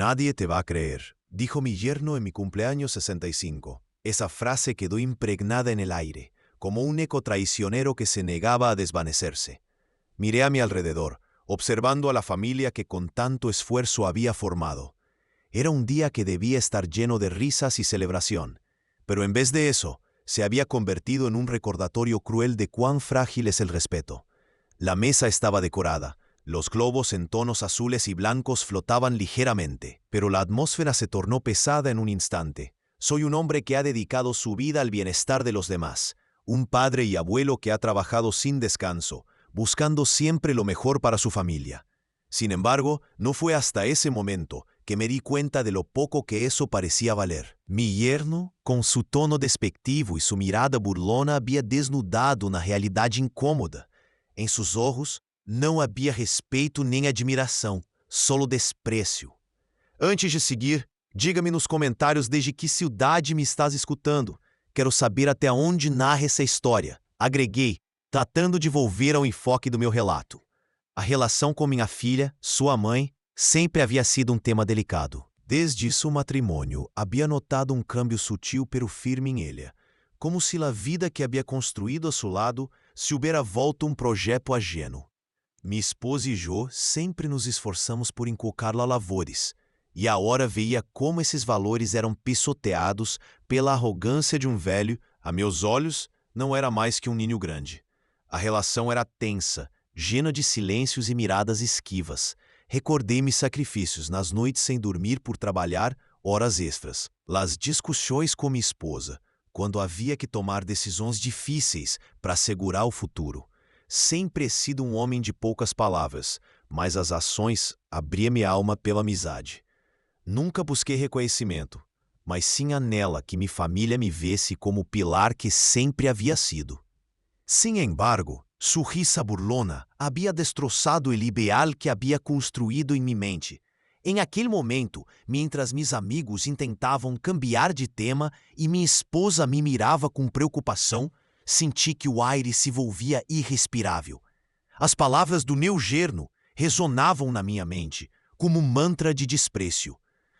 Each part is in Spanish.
Nadie te va a creer, dijo mi yerno en mi cumpleaños 65. Esa frase quedó impregnada en el aire, como un eco traicionero que se negaba a desvanecerse. Miré a mi alrededor, observando a la familia que con tanto esfuerzo había formado. Era un día que debía estar lleno de risas y celebración, pero en vez de eso, se había convertido en un recordatorio cruel de cuán frágil es el respeto. La mesa estaba decorada. Los globos en tonos azules y blancos flotaban ligeramente, pero la atmósfera se tornó pesada en un instante. Soy un hombre que ha dedicado su vida al bienestar de los demás, un padre y abuelo que ha trabajado sin descanso, buscando siempre lo mejor para su familia. Sin embargo, no fue hasta ese momento que me di cuenta de lo poco que eso parecía valer. Mi yerno, con su tono despectivo y su mirada burlona, había desnudado una realidad incómoda. En sus ojos, não havia respeito nem admiração, solo desprezo. Antes de seguir, diga-me nos comentários desde que cidade me estás escutando. Quero saber até onde narra essa história. Agreguei, tratando de volver ao enfoque do meu relato. A relação com minha filha, sua mãe, sempre havia sido um tema delicado. Desde seu matrimônio, havia notado um câmbio sutil pero firme em ela, como se a vida que havia construído a seu lado se hubiera volto um projeto ajeno. Minha esposa e eu sempre nos esforçamos por inculcar-la valores, e agora veia como esses valores eram pisoteados pela arrogância de um velho. A meus olhos, não era mais que um ninho grande. A relação era tensa, llena de silêncios e miradas esquivas. Recordei-me sacrifícios nas noites sem dormir por trabalhar horas extras. Las discussões com minha esposa, quando havia que tomar decisões difíceis para assegurar o futuro. Sempre he sido um homem de poucas palavras, mas as ações abria minha alma pela amizade. Nunca busquei reconhecimento, mas sim anela que minha família me visse como o pilar que sempre havia sido. Sin embargo, su risa burlona havia destroçado o ideal que havia construído em minha mente. Em aquele momento, mientras mis amigos intentavam cambiar de tema e minha esposa me mirava com preocupação, senti que o aire se volvia irrespirável. As palavras do meu yerno ressonavam na minha mente, como um mantra de desprezo.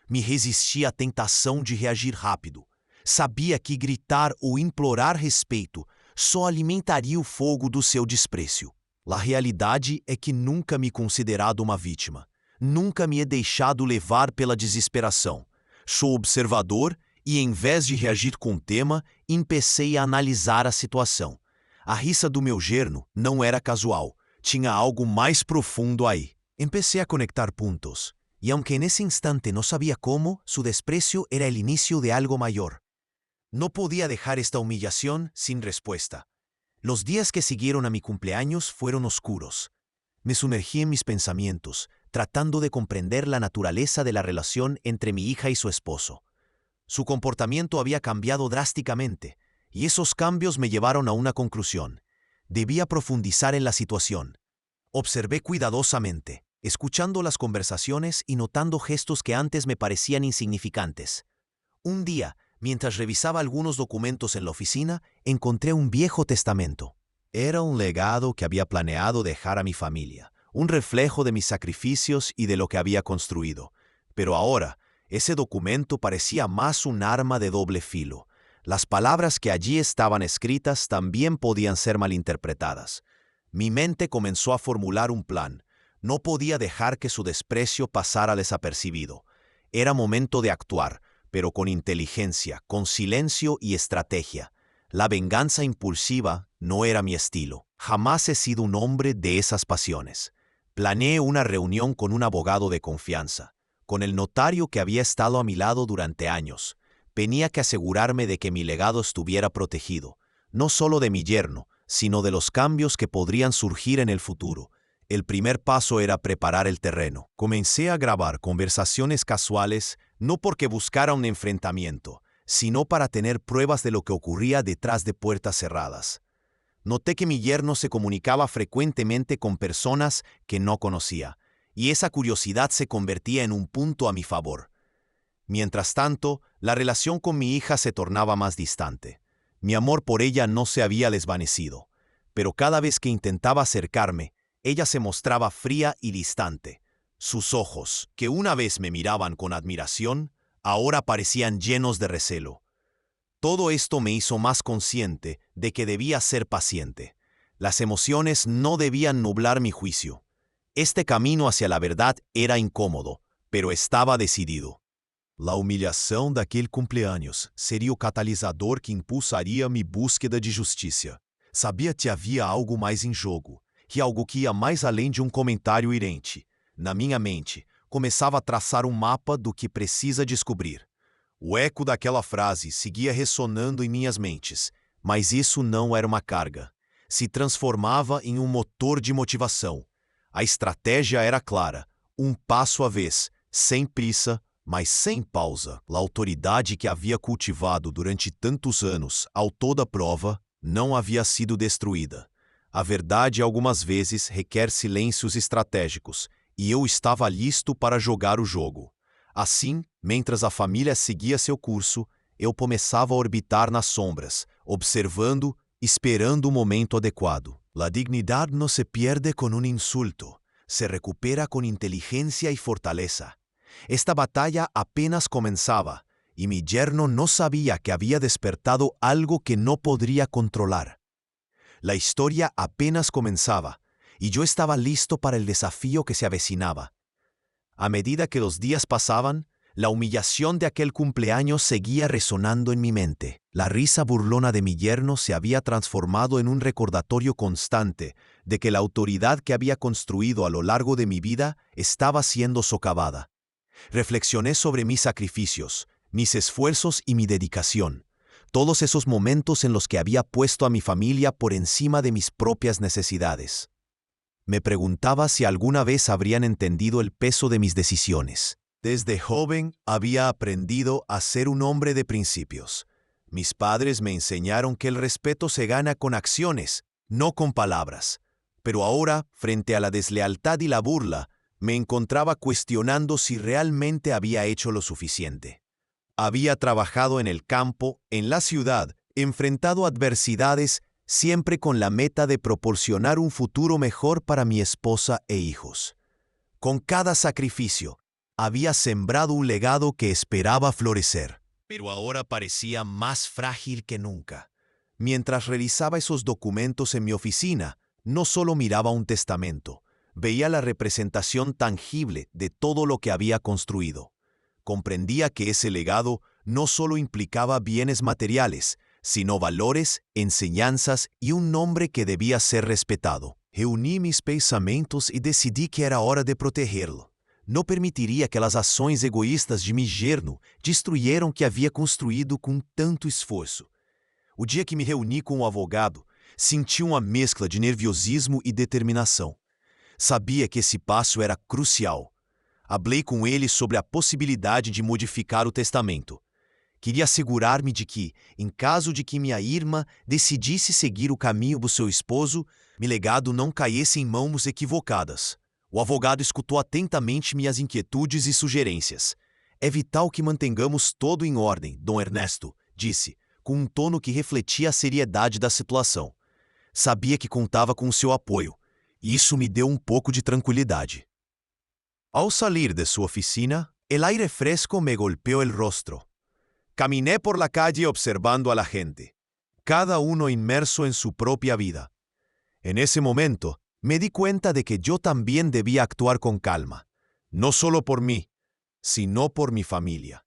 Me resisti à tentação de reagir rápido. Sabia que gritar ou implorar respeito só alimentaria o fogo do seu desprezo. A realidade é que nunca me considerado uma vítima. Nunca me he deixado levar pela desesperação. Sou observador e, em vez de reagir com tema, empecei a analisar a situação. A risa do meu yerno não era casual, tinha algo mais profundo aí. Empecé a conectar puntos, e aunque nesse instante não sabia como, su desprecio era el inicio de algo maior. No podía dejar esta humillación sin respuesta. Los días que siguieron a mi cumpleaños fueron oscuros. Me sumergí en mis pensamientos, tratando de comprender la naturaleza de la relación entre mi hija y su esposo. Su comportamiento había cambiado drásticamente, y esos cambios me llevaron a una conclusión. Debía profundizar en la situación. Observé cuidadosamente, escuchando las conversaciones y notando gestos que antes me parecían insignificantes. Un día, mientras revisaba algunos documentos en la oficina, encontré un viejo testamento. Era un legado que había planeado dejar a mi familia, un reflejo de mis sacrificios y de lo que había construido. Pero ahora, ese documento parecía más un arma de doble filo. Las palabras que allí estaban escritas también podían ser malinterpretadas. Mi mente comenzó a formular un plan. No podía dejar que su desprecio pasara desapercibido. Era momento de actuar, pero con inteligencia, con silencio y estrategia. La venganza impulsiva no era mi estilo. Jamás he sido un hombre de esas pasiones. Planeé una reunión con un abogado de confianza, con el notario que había estado a mi lado durante años. Tenía que asegurarme de que mi legado estuviera protegido, no solo de mi yerno, sino de los cambios que podrían surgir en el futuro. El primer paso era preparar el terreno. Comencé a grabar conversaciones casuales, no porque buscara un enfrentamiento, sino para tener pruebas de lo que ocurría detrás de puertas cerradas. Noté que mi yerno se comunicaba frecuentemente con personas que no conocía, y esa curiosidad se convertía en un punto a mi favor. Mientras tanto, la relación con mi hija se tornaba más distante. Mi amor por ella no se había desvanecido, pero cada vez que intentaba acercarme, ella se mostraba fría y distante. Sus ojos, que una vez me miraban con admiración, ahora parecían llenos de recelo. Todo esto me hizo más consciente de que debía ser paciente. Las emociones no debían nublar mi juicio. Este camino hacia la verdad era incómodo, pero estaba decidido. La humillação daquele cumpleaños seria o catalisador que impulsaria mi búsqueda de justiça. Sabia que havia algo mais em jogo, que algo que ia mais além de comentário irente. Na minha mente, começava a traçar mapa do que precisa descobrir. O eco daquela frase seguia ressonando em minhas mentes, mas isso não era uma carga. Se transformava em motor de motivação. A estratégia era clara, passo à vez, sem pressa, mas sem pausa. A autoridade que havia cultivado durante tantos anos, ao toda prova, não havia sido destruída. A verdade algumas vezes requer silêncios estratégicos, e eu estava listo para jogar o jogo. Assim, mientras a família seguia seu curso, eu começava a orbitar nas sombras, observando, esperando o momento adequado. La dignidad no se pierde con un insulto, se recupera con inteligencia y fortaleza. Esta batalla apenas comenzaba, y mi yerno no sabía que había despertado algo que no podría controlar. La historia apenas comenzaba, y yo estaba listo para el desafío que se avecinaba. A medida que los días pasaban, la humillación de aquel cumpleaños seguía resonando en mi mente. La risa burlona de mi yerno se había transformado en un recordatorio constante de que la autoridad que había construido a lo largo de mi vida estaba siendo socavada. Reflexioné sobre mis sacrificios, mis esfuerzos y mi dedicación, todos esos momentos en los que había puesto a mi familia por encima de mis propias necesidades. Me preguntaba si alguna vez habrían entendido el peso de mis decisiones. Desde joven había aprendido a ser un hombre de principios. Mis padres me enseñaron que el respeto se gana con acciones, no con palabras. Pero ahora, frente a la deslealtad y la burla, me encontraba cuestionando si realmente había hecho lo suficiente. Había trabajado en el campo, en la ciudad, enfrentado adversidades, siempre con la meta de proporcionar un futuro mejor para mi esposa e hijos. Con cada sacrificio, había sembrado un legado que esperaba florecer, pero ahora parecía más frágil que nunca. Mientras revisaba esos documentos en mi oficina, no solo miraba un testamento, veía la representación tangible de todo lo que había construido. Comprendía que ese legado no solo implicaba bienes materiales, sino valores, enseñanzas y un nombre que debía ser respetado. Reuní mis pensamientos y decidí que era hora de protegerlo. No permitiria que as ações egoístas de mi yerno destruyeram o que havia construído com tanto esforço. O dia que me reuni com o advogado, senti uma mescla de nerviosismo e determinação. Sabia que esse passo era crucial. Hablei com ele sobre a possibilidade de modificar o testamento. Queria assegurar-me de que, em caso de que minha irmã decidisse seguir o caminho do seu esposo, meu legado não caísse em mãos equivocadas. O advogado escutou atentamente minhas inquietudes e sugerências. É vital que mantengamos todo em ordem, Dom Ernesto, disse, com tono que refletia a seriedade da situação. Sabia que contava com seu apoio, e isso me deu pouco de tranquilidade. Ao salir de sua oficina, el aire fresco me golpeó el rostro. Caminé por la calle observando a la gente, cada uno inmerso en su propia vida. En ese momento, me di cuenta de que yo también debía actuar con calma, no solo por mí, sino por mi familia.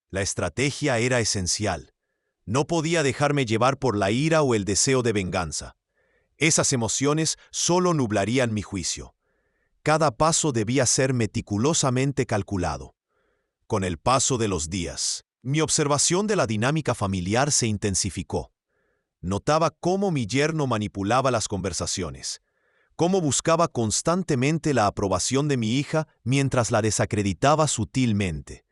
La estrategia era esencial. No podía dejarme llevar por la ira o el deseo de venganza. Esas emociones solo nublarían mi juicio. Cada paso debía ser meticulosamente calculado. Con el paso de los días, mi observación de la dinámica familiar se intensificó. Notaba cómo mi yerno manipulaba las conversaciones, cómo buscaba constantemente la aprobación de mi hija mientras la desacreditaba sutilmente.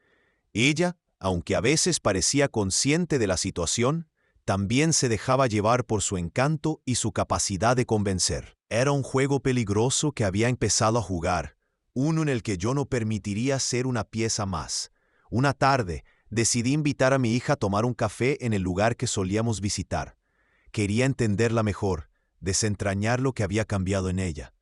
Ella, aunque a veces parecía consciente de la situación, también se dejaba llevar por su encanto y su capacidad de convencer. Era un juego peligroso que había empezado a jugar, uno en el que yo no permitiría ser una pieza más. Una tarde, decidí invitar a mi hija a tomar un café en el lugar que solíamos visitar. Quería entenderla mejor, desentrañar lo que había cambiado en ella.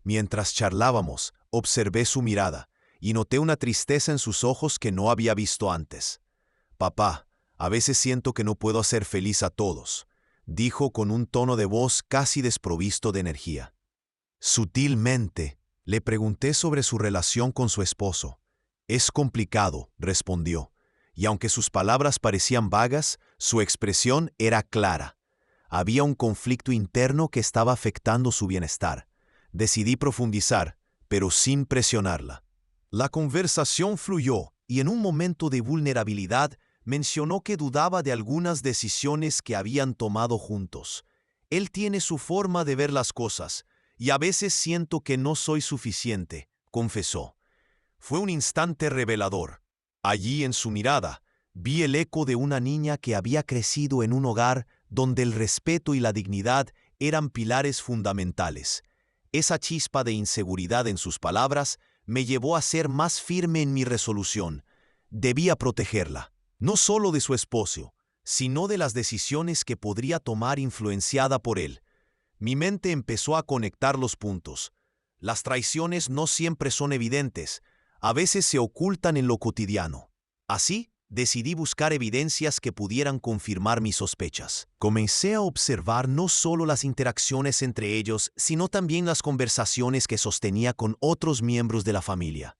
Mientras charlábamos, Observé su mirada y noté una tristeza en sus ojos que no había visto antes. Papá, a veces siento que no puedo hacer feliz a todos, dijo con un tono de voz casi desprovisto de energía. Sutilmente, le pregunté sobre su relación con su esposo. Es complicado, respondió, y aunque sus palabras parecían vagas, su expresión era clara. Había un conflicto interno que estaba afectando su bienestar. Decidí profundizar, pero sin presionarla. La conversación fluyó y en un momento de vulnerabilidad mencionó que dudaba de algunas decisiones que habían tomado juntos. Él tiene su forma de ver las cosas y a veces siento que no soy suficiente, confesó. Fue un instante revelador. Allí en su mirada vi el eco de una niña que había crecido en un hogar donde el respeto y la dignidad eran pilares fundamentales. Esa chispa de inseguridad en sus palabras me llevó a ser más firme en mi resolución. Debía protegerla, no solo de su esposo, sino de las decisiones que podría tomar influenciada por él. Mi mente empezó a conectar los puntos. Las traiciones no siempre son evidentes, a veces se ocultan en lo cotidiano. Así, decidí buscar evidencias que pudieran confirmar mis sospechas. Comencé a observar no solo las interacciones entre ellos, sino también las conversaciones que sostenía con otros miembros de la familia.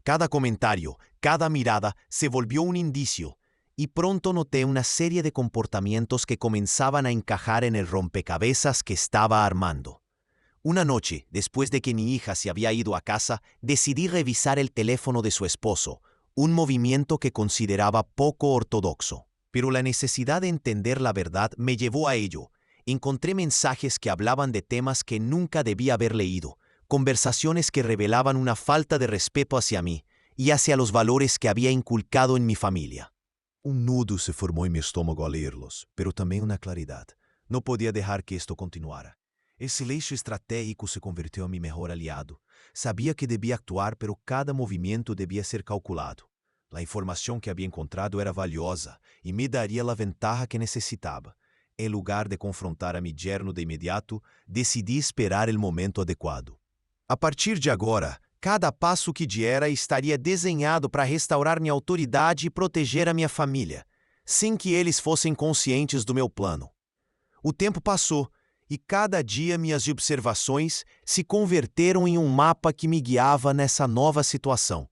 Cada comentario, cada mirada se volvió un indicio, y pronto noté una serie de comportamientos que comenzaban a encajar en el rompecabezas que estaba armando. Una noche, después de que mi hija se había ido a casa, decidí revisar el teléfono de su esposo, un movimiento que consideraba poco ortodoxo. Pero la necesidad de entender la verdad me llevó a ello. Encontré mensajes que hablaban de temas que nunca debía haber leído, conversaciones que revelaban una falta de respeto hacia mí y hacia los valores que había inculcado en mi familia. Un nudo se formó en mi estómago al leerlos, pero también una claridad. No podía dejar que esto continuara. El silencio estratégico se convirtió en mi mejor aliado. Sabía que debía actuar, pero cada movimiento debía ser calculado. La información que había encontrado era valiosa y me daría la ventaja que necesitaba. En lugar de confrontar a mi yerno de inmediato, decidí esperar el momento adecuado. A partir de agora, cada passo que diera estaria desenhado para restaurar minha autoridade e proteger a minha família, sem que eles fossem conscientes do meu plano. O tempo passou e cada dia minhas observações se converteram em um mapa que me guiava nessa nova situação.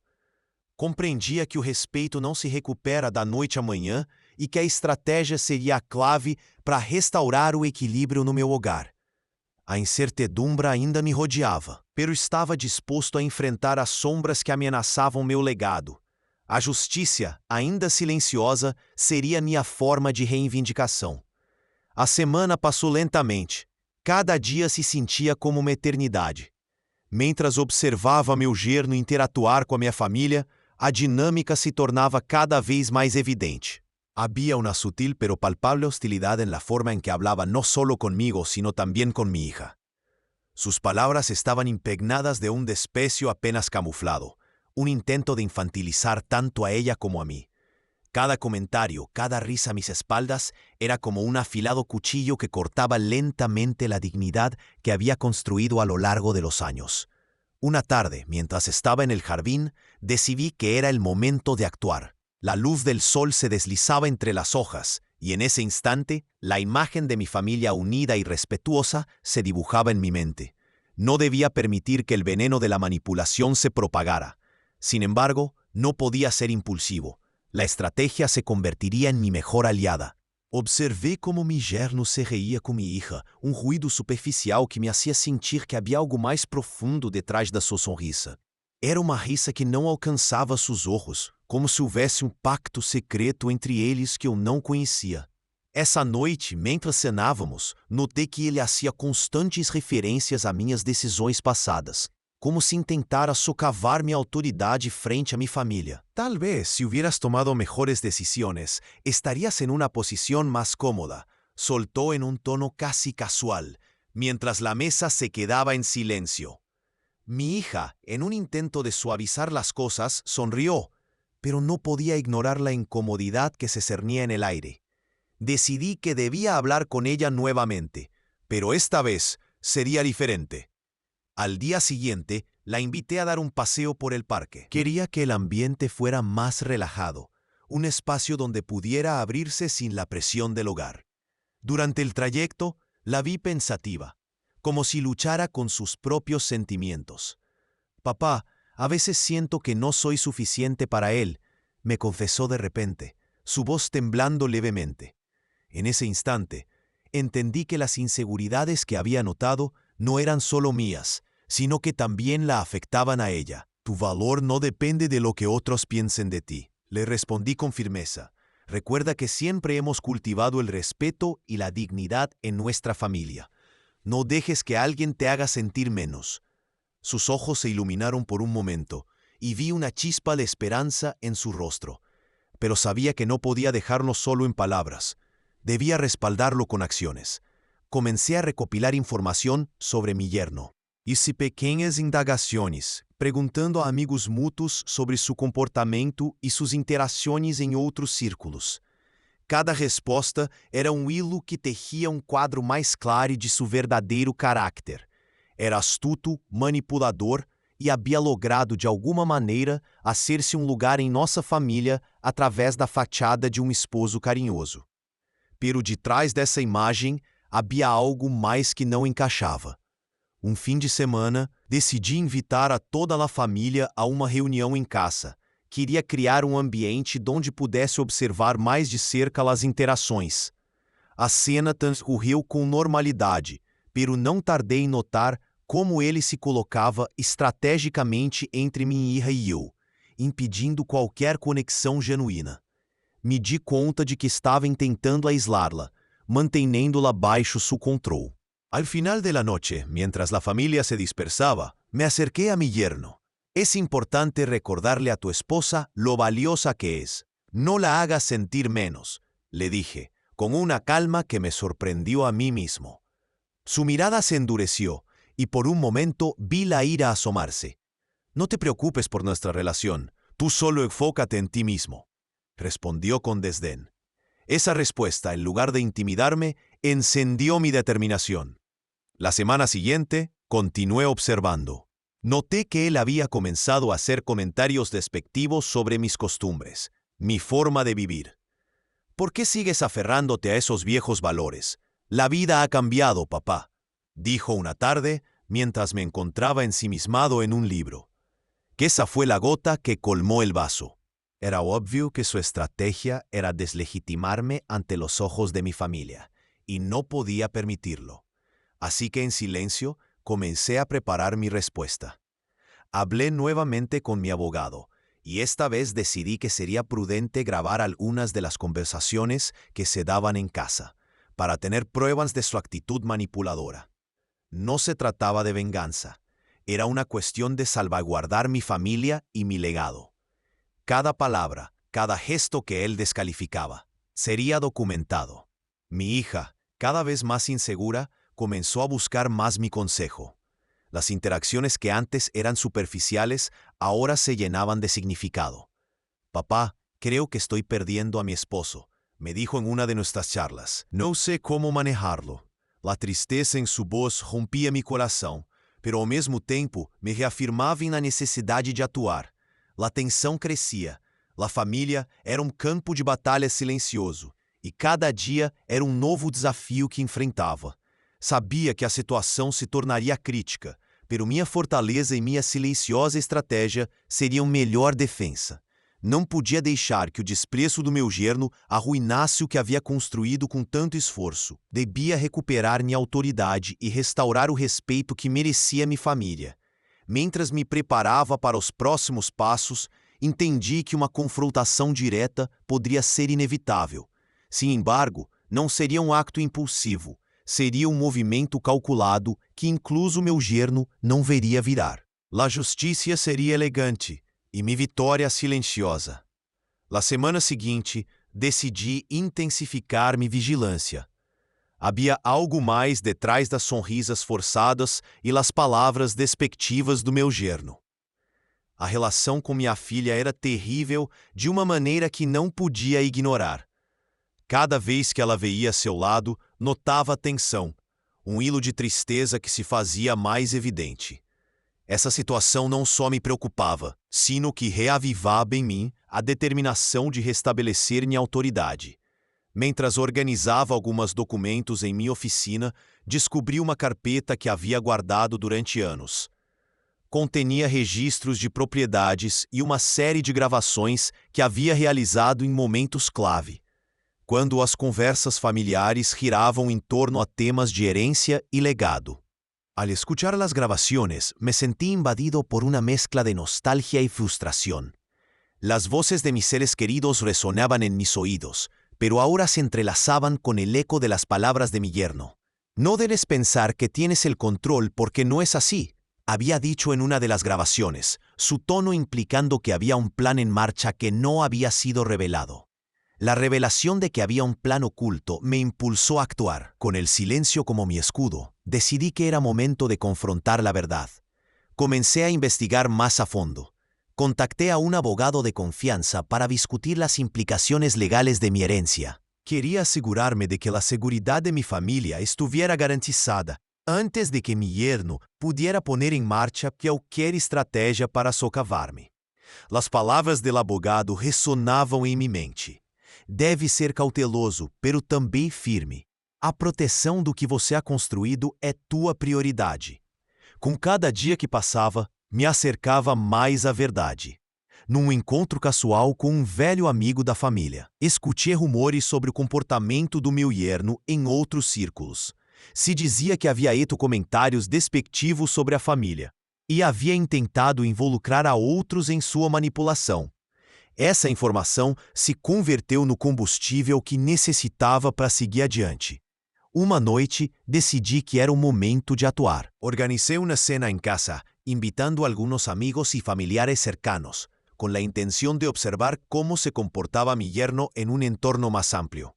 Compreendia que o respeito não se recupera da noite à manhã e que a estratégia seria a clave para restaurar o equilíbrio no meu hogar. A incertidumbre ainda me rodeava, pero estava disposto a enfrentar as sombras que ameaçavam meu legado. A justiça, ainda silenciosa, seria minha forma de reivindicação. A semana passou lentamente. Cada dia se sentia como uma eternidade. Mientras observava meu yerno interatuar com a minha família, a dinâmica se tornava cada vez mais evidente. Había una sutil pero palpable hostilidad en la forma en que hablaba no solo conmigo, sino también con mi hija. Sus palabras estaban impregnadas de un desprecio apenas camuflado, un intento de infantilizar tanto a ella como a mí. Cada comentario, cada risa a mis espaldas era como un afilado cuchillo que cortaba lentamente la dignidad que había construido a lo largo de los años. Una tarde, mientras estaba en el jardín, decidí que era el momento de actuar. La luz del sol se deslizaba entre las hojas, y en ese instante, la imagen de mi familia unida y respetuosa se dibujaba en mi mente. No debía permitir que el veneno de la manipulación se propagara. Sin embargo, no podía ser impulsivo. La estrategia se convertiría en mi mejor aliada. Observé como mi yerno se reía con mi hija, un ruido superficial que me hacía sentir que había algo mais profundo detrás da sua sonrisa. Era uma risa que não alcançava seus olhos, como se houvesse um pacto secreto entre eles que eu não conhecia. Essa noite, mientras cenávamos, notei que ele hacía constantes referências a minhas decisões passadas, como se intentara socavar minha autoridade frente a mi família. Tal vez, si hubieras tomado mejores decisiones, estarías en una posición más cómoda, soltó en un tono casi casual, mientras la mesa se quedaba en silencio. Mi hija, en un intento de suavizar las cosas, sonrió, pero no podía ignorar la incomodidad que se cernía en el aire. Decidí que debía hablar con ella nuevamente, pero esta vez sería diferente. Al día siguiente, La invité a dar un paseo por el parque. Quería que el ambiente fuera más relajado, un espacio donde pudiera abrirse sin la presión del hogar. Durante el trayecto, la vi pensativa, como si luchara con sus propios sentimientos. «Papá, a veces siento que no soy suficiente para él», me confesó de repente, su voz temblando levemente. En ese instante, entendí que las inseguridades que había notado no eran solo mías, sino que también la afectaban a ella. «Tu valor no depende de lo que otros piensen de ti», le respondí con firmeza. «Recuerda que siempre hemos cultivado el respeto y la dignidad en nuestra familia. No dejes que alguien te haga sentir menos». Sus ojos se iluminaron por un momento, y vi una chispa de esperanza en su rostro. Pero sabía que no podía dejarlo solo en palabras. Debía respaldarlo con acciones. Comencé a recopilar información sobre mi yerno. Hice pequeñas indagaciones, preguntando a amigos mútuos sobre su comportamento y sus interacciones en otros círculos. Cada resposta era um hilo que tejia um quadro mais claro de seu verdadeiro caráter. Era astuto, manipulador e havia logrado de alguma maneira hacer-se um lugar em nossa família através da fachada de um esposo carinhoso. Pero de trás dessa imagem havia algo mais que não encaixava. Um fim de semana, decidi invitar a toda a família a uma reunião em casa. Queria criar um ambiente onde pudesse observar mais de cerca as interações. A cena transcorreu com normalidade, pero não tardei em notar como ele se colocava estrategicamente entre minha hija e eu, impedindo qualquer conexão genuína. Me di conta de que estava tentando aislar-la, manteniendo-la baixo su control. Al final de la noche, mientras la familia se dispersaba, me acerqué a mi yerno. «Es importante recordarle a tu esposa lo valiosa que es. No la hagas sentir menos», le dije, con una calma que me sorprendió a mí mismo. Su mirada se endureció, y por un momento vi la ira asomarse. «No te preocupes por nuestra relación, tú solo enfócate en ti mismo», respondió con desdén. Esa respuesta, en lugar de intimidarme, encendió mi determinación. La semana siguiente, continué observando. Noté que él había comenzado a hacer comentarios despectivos sobre mis costumbres, mi forma de vivir. «¿Por qué sigues aferrándote a esos viejos valores? La vida ha cambiado, papá», dijo una tarde mientras me encontraba ensimismado en un libro. Que esa fue la gota que colmó el vaso. Era obvio que su estrategia era deslegitimarme ante los ojos de mi familia, y no podía permitirlo. Así que en silencio comencé a preparar mi respuesta. Hablé nuevamente con mi abogado, y esta vez decidí que sería prudente grabar algunas de las conversaciones que se daban en casa, para tener pruebas de su actitud manipuladora. No se trataba de venganza, era una cuestión de salvaguardar mi familia y mi legado. Cada palabra, cada gesto que él descalificaba, sería documentado. Mi hija, cada vez más insegura, comenzó a buscar más mi consejo. Las interacciones que antes eran superficiales ahora se llenaban de significado. «Papá, creo que estoy perdiendo a mi esposo», me dijo en una de nuestras charlas. «No sé cómo manejarlo». La tristeza en su voz rompía mi corazón, pero ao mesmo tempo me reafirmava na necessidade de atuar. La tensão crescia. La família era campo de batalha silencioso, e cada dia era novo desafio que enfrentava. Sabia que a situação se tornaria crítica, pero minha fortaleza e minha silenciosa estratégia seriam melhor defensa. Não podia deixar que o desprezo do meu yerno arruinasse o que havia construído com tanto esforço. Devia recuperar minha autoridade e restaurar o respeito que merecia minha família. Mientras me preparava para os próximos passos, entendi que uma confrontação direta poderia ser inevitável. Sin embargo, não seria um acto impulsivo. Seria um movimento calculado que incluso meu yerno não veria virar. La justiça seria elegante e minha vitória silenciosa. La semana seguinte, decidi intensificar minha vigilância. Havia algo mais detrás das sonrisas forçadas e las palavras despectivas do meu yerno. A relação com minha filha era terrível de uma maneira que não podia ignorar. Cada vez que ela veia a seu lado, notava a tensão, hilo de tristeza que se fazia mais evidente. Essa situação não só me preocupava, sino que reavivava em mim a determinação de restabelecer minha autoridade. Mentras organizava alguns documentos em minha oficina, descobri uma carpeta que havia guardado durante anos. Contenia registros de propriedades e uma série de gravações que havia realizado em momentos-clave, quando as conversas familiares giravam em torno a temas de herencia y legado. Al escuchar las grabaciones, me sentí invadido por una mezcla de nostalgia y frustración. Las voces de mis seres queridos resonaban en mis oídos, pero ahora se entrelazaban con el eco de las palabras de mi yerno. No debes pensar que tienes el control porque no es así, había dicho en una de las grabaciones, su tono implicando que había un plan en marcha que no había sido revelado. La revelación de que había un plan oculto me impulsó a actuar. Con el silencio como mi escudo, decidí que era momento de confrontar la verdad. Comencé a investigar más a fondo. Contacté a un abogado de confianza para discutir las implicaciones legales de mi herencia. Quería asegurarme de que la seguridad de mi familia estuviera garantizada antes de que mi yerno pudiera poner en marcha cualquier estrategia para socavar-me. Las palabras del abogado resonavam em minha mente. Deve ser cauteloso, pero também firme. A proteção do que você ha construído é tua prioridade. Com cada dia que passava, me acercava mais à verdade. Num encontro casual com um velho amigo da família, escutei rumores sobre o comportamento do meu yerno em outros círculos. Se dizia que havia feito comentários despectivos sobre a família e havia intentado involucrar a outros em sua manipulação. Essa informação se converteu no combustível que necessitava para seguir adiante. Uma noite, decidi que era o momento de atuar. Organicé uma cena em casa, invitando a algunos amigos y familiares cercanos, con la intención de observar cómo se comportaba mi yerno en un entorno más amplio.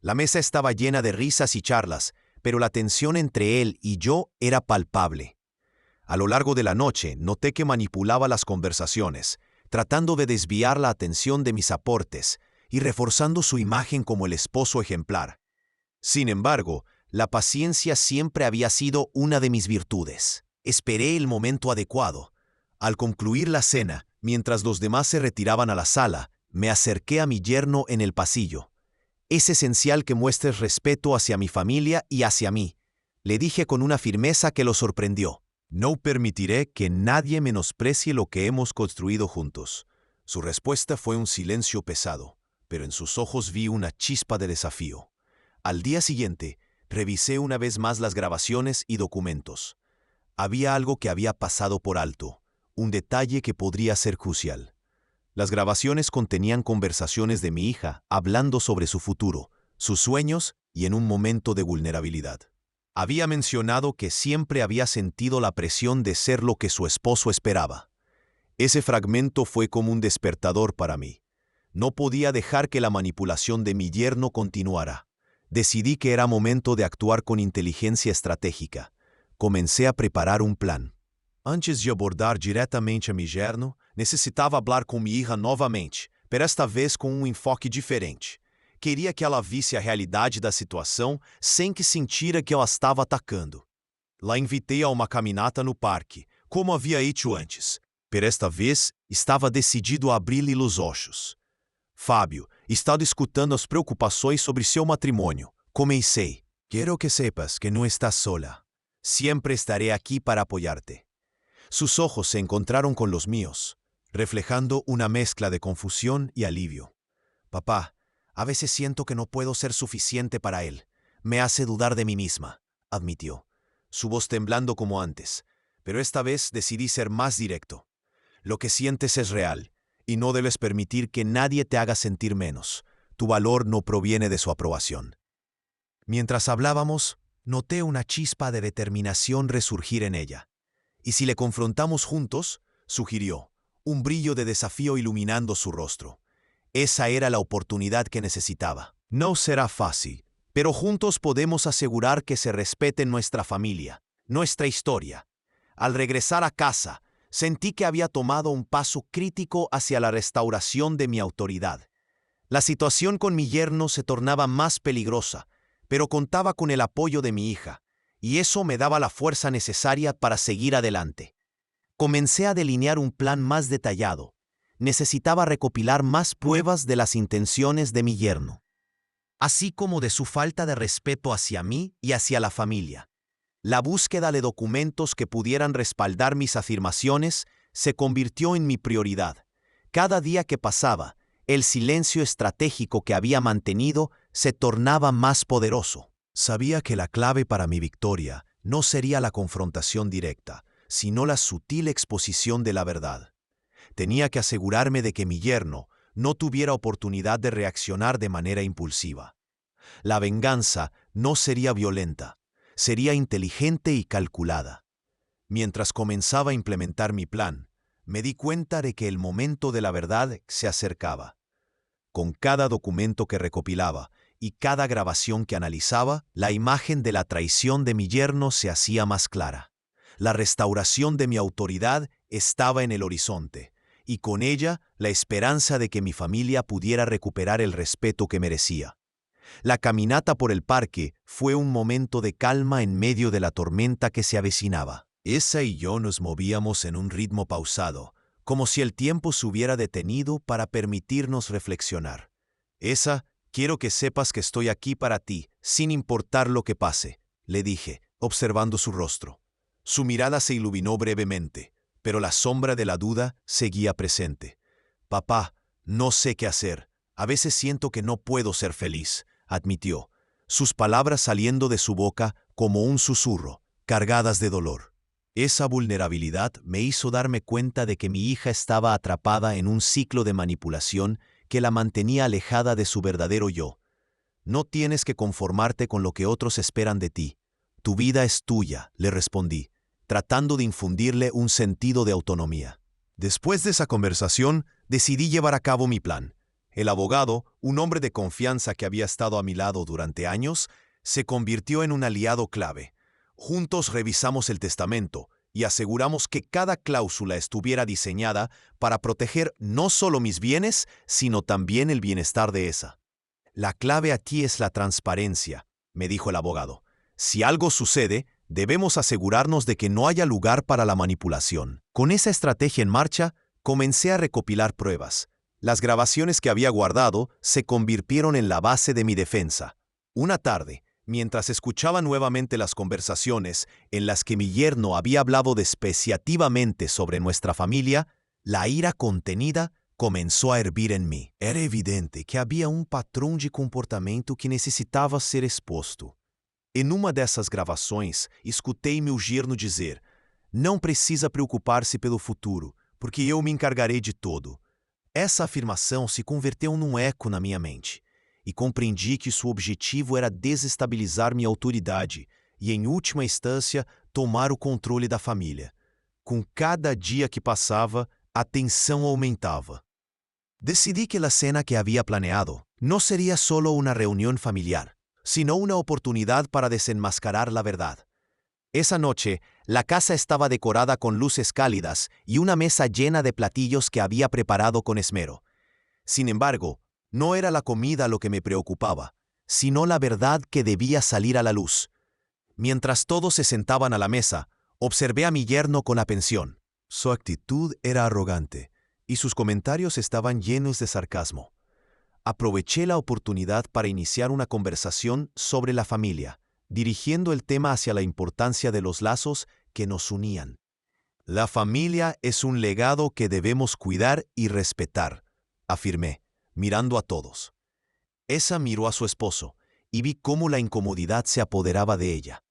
La mesa estaba llena de risas y charlas, pero la tensión entre él y yo era palpable. A lo largo de la noche, noté que manipulaba las conversaciones, tratando de desviar la atención de mis aportes y reforzando su imagen como el esposo ejemplar. Sin embargo, la paciencia siempre había sido una de mis virtudes. Esperé el momento adecuado. Al concluir la cena, mientras los demás se retiraban a la sala, me acerqué a mi yerno en el pasillo. Es esencial que muestres respeto hacia mi familia y hacia mí, le dije con una firmeza que lo sorprendió. No permitiré que nadie menosprecie lo que hemos construido juntos. Su respuesta fue un silencio pesado, pero en sus ojos vi una chispa de desafío. Al día siguiente, revisé una vez más las grabaciones y documentos. Había algo que había pasado por alto, un detalle que podría ser crucial. Las grabaciones contenían conversaciones de mi hija hablando sobre su futuro, sus sueños y en un momento de vulnerabilidad. Había mencionado que siempre había sentido la presión de ser lo que su esposo esperaba. Ese fragmento fue como un despertador para mí. No podía dejar que la manipulación de mi yerno continuara. Decidí que era momento de actuar con inteligencia estratégica. Comencé a preparar un plan. Antes de abordar diretamente a mi yerno, necessitava falar com minha hija novamente, pero esta vez com um enfoque diferente. Queria que ela visse a realidade da situação sem que sentira que eu a estava atacando. La invitei a uma caminata no parque, como havia feito antes, pero esta vez estava decidido a abrir-lhe os olhos. Fábio, estava escutando as preocupações sobre seu matrimônio. Comecei. Quero que sepas que não estás sola. Siempre estaré aquí para apoyarte. Sus ojos se encontraron con los míos, reflejando una mezcla de confusión y alivio. Papá, a veces siento que no puedo ser suficiente para él. Me hace dudar de mí misma, admitió, su voz temblando como antes, pero esta vez decidí ser más directo. Lo que sientes es real, y no debes permitir que nadie te haga sentir menos. Tu valor no proviene de su aprobación. Mientras hablábamos, noté una chispa de determinación resurgir en ella. Y si le confrontamos juntos, sugirió, un brillo de desafío iluminando su rostro. Esa era la oportunidad que necesitaba. No será fácil, pero juntos podemos asegurar que se respete nuestra familia, nuestra historia. Al regresar a casa, sentí que había tomado un paso crítico hacia la restauración de mi autoridad. La situación con mi yerno se tornaba más peligrosa, pero contaba con el apoyo de mi hija, y eso me daba la fuerza necesaria para seguir adelante. Comencé a delinear un plan más detallado. Necesitaba recopilar más pruebas de las intenciones de mi yerno, así como de su falta de respeto hacia mí y hacia la familia. La búsqueda de documentos que pudieran respaldar mis afirmaciones se convirtió en mi prioridad. Cada día que pasaba, el silencio estratégico que había mantenido se tornaba más poderoso. Sabía que la clave para mi victoria no sería la confrontación directa, sino la sutil exposición de la verdad. Tenía que asegurarme de que mi yerno no tuviera oportunidad de reaccionar de manera impulsiva. La venganza no sería violenta, sería inteligente y calculada. Mientras comenzaba a implementar mi plan, me di cuenta de que el momento de la verdad se acercaba. Con cada documento que recopilaba y cada grabación que analizaba, la imagen de la traición de mi yerno se hacía más clara. La restauración de mi autoridad estaba en el horizonte, y con ella la esperanza de que mi familia pudiera recuperar el respeto que merecía. La caminata por el parque fue un momento de calma en medio de la tormenta que se avecinaba. Esa y yo nos movíamos en un ritmo pausado, como si el tiempo se hubiera detenido para permitirnos reflexionar. Quiero que sepas que estoy aquí para ti, sin importar lo que pase, le dije, observando su rostro. Su mirada se iluminó brevemente, pero la sombra de la duda seguía presente. Papá, no sé qué hacer. A veces siento que no puedo ser feliz, admitió, sus palabras saliendo de su boca como un susurro, cargadas de dolor. Esa vulnerabilidad me hizo darme cuenta de que mi hija estaba atrapada en un ciclo de manipulación que la mantenía alejada de su verdadero yo. No tienes que conformarte con lo que otros esperan de ti. Tu vida es tuya, le respondí, tratando de infundirle un sentido de autonomía. Después de esa conversación, decidí llevar a cabo mi plan. El abogado, un hombre de confianza que había estado a mi lado durante años, se convirtió en un aliado clave. Juntos revisamos el testamento y aseguramos que cada cláusula estuviera diseñada para proteger no solo mis bienes, sino también el bienestar de esa. La clave aquí es la transparencia, me dijo el abogado. Si algo sucede, debemos asegurarnos de que no haya lugar para la manipulación. Con esa estrategia en marcha, comencé a recopilar pruebas. Las grabaciones que había guardado se convirtieron en la base de mi defensa. Una tarde, mientras escuchaba nuevamente las conversaciones en las que mi yerno había hablado despreciativamente sobre nuestra familia, la ira contenida comenzó a hervir en mí. Era evidente que había un patrón de comportamento que necesitava ser exposto. Em uma dessas gravações, escutei meu yerno dizer: "Não precisa preocupar-se pelo futuro, porque eu me encargarei de todo." Essa afirmação se converteu num eco na minha mente, e compreendi que seu objetivo era desestabilizar minha autoridade e, em última instância, tomar o controle da família. Com cada dia que passava, a tensão aumentava. Decidí que la cena que había planeado no sería solo una reunión familiar, sino una oportunidad para desenmascarar la verdad. Esa noche, la casa estaba decorada con luces cálidas y una mesa llena de platillos que había preparado con esmero. Sin embargo, no era la comida lo que me preocupaba, sino la verdad que debía salir a la luz. Mientras todos se sentaban a la mesa, observé a mi yerno con atención. Su actitud era arrogante, y sus comentarios estaban llenos de sarcasmo. Aproveché la oportunidad para iniciar una conversación sobre la familia, dirigiendo el tema hacia la importancia de los lazos que nos unían. La familia es un legado que debemos cuidar y respetar, afirmé, mirando a todos. Esa miró a su esposo, y vi cómo la incomodidad se apoderaba de ella.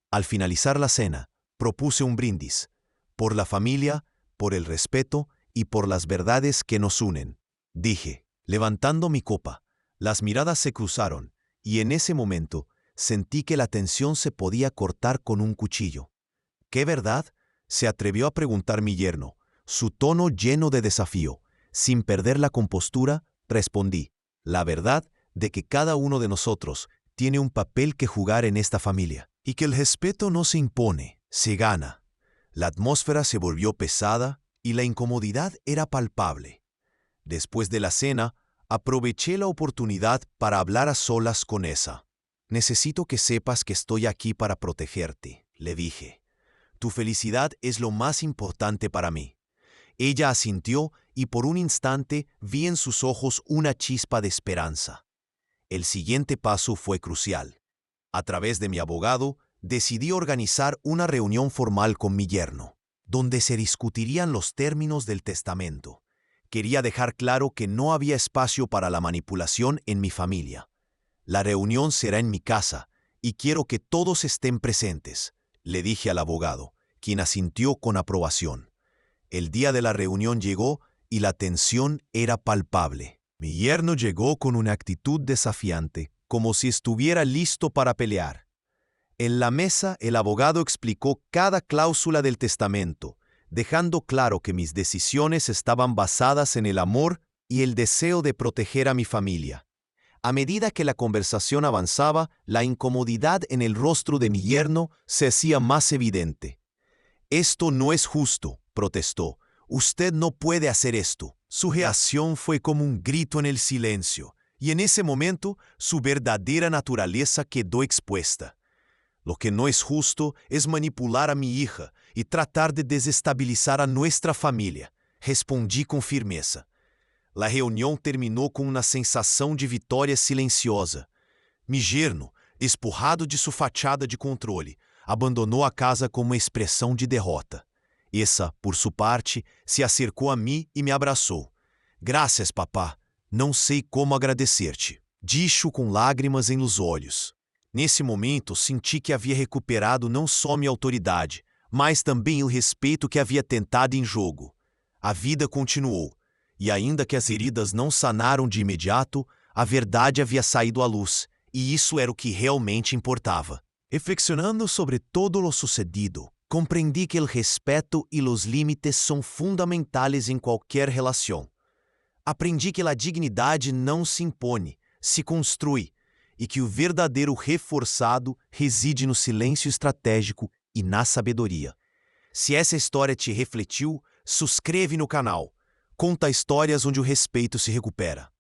Al finalizar la cena, propuse un brindis, por la familia, por el respeto y por las verdades que nos unen, dije, levantando mi copa. Las miradas se cruzaron, y en ese momento sentí que la tensión se podía cortar con un cuchillo. ¿Qué verdad?, se atrevió a preguntar mi yerno, su tono lleno de desafío. Sin perder la compostura, respondí, la verdad de que cada uno de nosotros tiene un papel que jugar en esta familia, y que el respeto no se impone, se gana. La atmósfera se volvió pesada y la incomodidad era palpable. Después de la cena, aproveché la oportunidad para hablar a solas con esa. Necesito que sepas que estoy aquí para protegerte, le dije. Tu felicidad es lo más importante para mí. Ella asintió y por un instante vi en sus ojos una chispa de esperanza. El siguiente paso fue crucial. A través de mi abogado, decidí organizar una reunión formal con mi yerno, donde se discutirían los términos del testamento. Quería dejar claro que no había espacio para la manipulación en mi familia. La reunión será en mi casa y quiero que todos estén presentes, le dije al abogado, quien asintió con aprobación. El día de la reunión llegó y la tensión era palpable. Mi yerno llegó con una actitud desafiante, como si estuviera listo para pelear. En la mesa, el abogado explicó cada cláusula del testamento, dejando claro que mis decisiones estaban basadas en el amor y el deseo de proteger a mi familia. A medida que la conversación avanzaba, la incomodidad en el rostro de mi yerno se hacía más evidente. «Esto no es justo», protestó. «Usted no puede hacer esto». Su reacción fue como un grito en el silencio, y en ese momento su verdadera naturaleza quedó expuesta. «Lo que no es justo es manipular a mi hija y tratar de desestabilizar a nuestra familia», respondí con firmeza. La reunião terminou com uma sensação de vitória silenciosa. Mi yerno, espurrado de sua fachada de controle, abandonou a casa com uma expressão de derrota. Essa, por sua parte, se acercou a mim e me abraçou. «Graças, papá. Não sei como agradecer-te», disse com lágrimas em los olhos. Nesse momento, senti que havia recuperado não só minha autoridade, mas também o respeito que havia tentado em jogo. A vida continuou. E ainda que as heridas não sanaram de imediato, a verdade havia saído à luz, e isso era o que realmente importava. Reflexionando sobre todo lo sucedido, compreendi que o respeto e os limites são fundamentais em qualquer relação. Aprendi que a dignidade não se impõe, se construi, e que o verdadeiro reforçado reside no silêncio estratégico e na sabedoria. Se essa história te refletiu, subscreve no canal. Conta histórias onde o respeito se recupera.